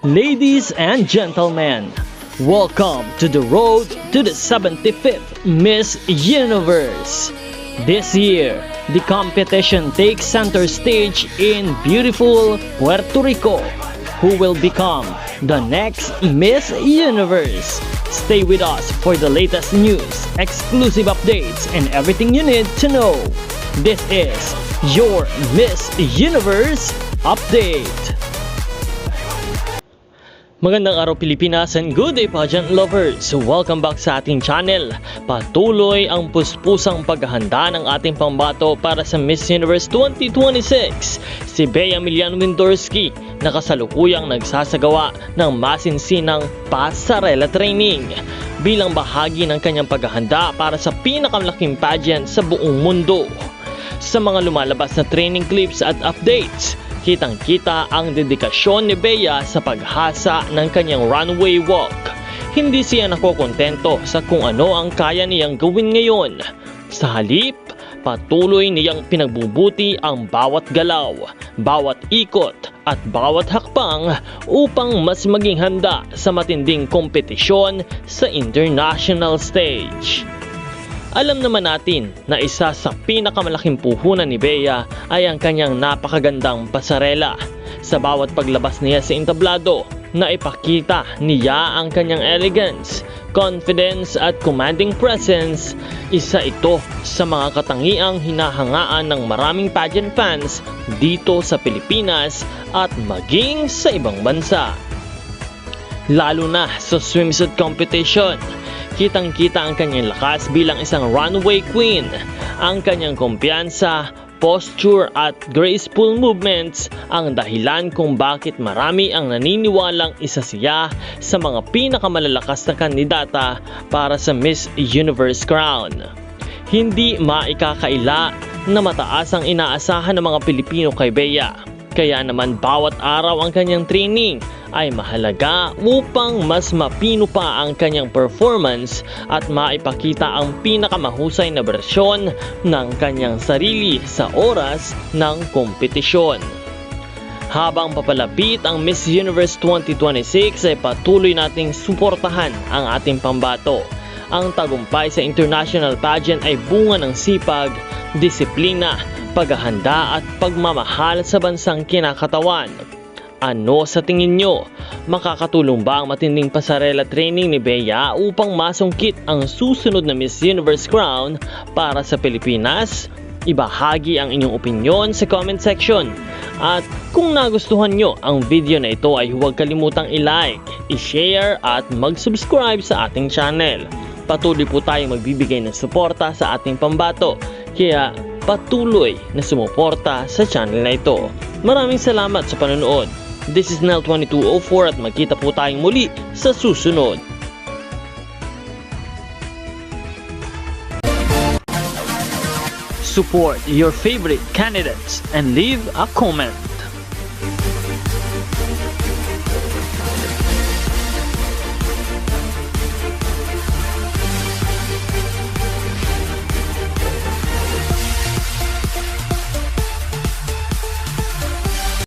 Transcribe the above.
Ladies and gentlemen, welcome to the road to the 75th Miss Universe. This year, the competition takes center stage in beautiful Puerto Rico. Who will become the next Miss Universe? Stay with us for the latest news, exclusive updates, and everything you need to know. This is your Miss Universe Update. Magandang araw Pilipinas and good day pageant lovers! Welcome back sa ating channel. Patuloy ang puspusang paghahanda ng ating pambato para sa Miss Universe 2026. Si Bea Milian Windorski na kasalukuyang nagsasagawa ng masinsinang pasarela training bilang bahagi ng kanyang paghahanda para sa pinakamalaking pageant sa buong mundo. Sa mga lumalabas na training clips at updates, kitang-kita ang dedikasyon ni Bea sa paghasa ng kanyang runway walk. Hindi siya nakokontento sa kung ano ang kaya niyang gawin ngayon. Sa halip, patuloy niyang pinagbubuti ang bawat galaw, bawat ikot at bawat hakbang upang mas maging handa sa matinding kompetisyon sa international stage. Alam naman natin na isa sa pinakamalaking puhunan ni Bea ay ang kanyang napakagandang pasarela. Sa bawat paglabas niya sa entablado, naipakita niya ang kanyang elegance, confidence at commanding presence. Isa ito sa mga katangiang hinahangaan ng maraming pageant fans dito sa Pilipinas at maging sa ibang bansa. Lalo na sa swimsuit competition, kitang-kita ang kanyang lakas bilang isang runway queen. Ang kanyang kumpiyansa, posture at graceful movements ang dahilan kung bakit marami ang naniniwalang isa siya sa mga pinakamalalakas na kandidata para sa Miss Universe crown. Hindi maikakaila na mataas ang inaasahan ng mga Pilipino kay Bea. Kaya naman bawat araw ang kanyang training ay mahalaga upang mas mapino pa ang kanyang performance at maipakita ang pinakamahusay na bersyon ng kanyang sarili sa oras ng kompetisyon. Habang papalapit ang Miss Universe 2026 ay patuloy nating suportahan ang ating pambato. Ang tagumpay sa international pageant ay bunga ng sipag, disiplina, paghahanda at pagmamahal sa bansang kinakatawan. Ano sa tingin nyo? Makakatulong ba ang matinding pasarela training ni Bea upang masungkit ang susunod na Miss Universe crown para sa Pilipinas? Ibahagi ang inyong opinyon sa comment section. At kung nagustuhan nyo ang video na ito ay huwag kalimutang i-like, i-share at mag-subscribe sa ating channel. Patuloy po tayong magbibigay ng suporta sa ating pambato. Kaya patuloy na sumuporta sa channel na ito. Maraming salamat sa panonood. This is Nel2204 at magkita po tayong muli sa susunod. Support your favorite candidates and leave a comment.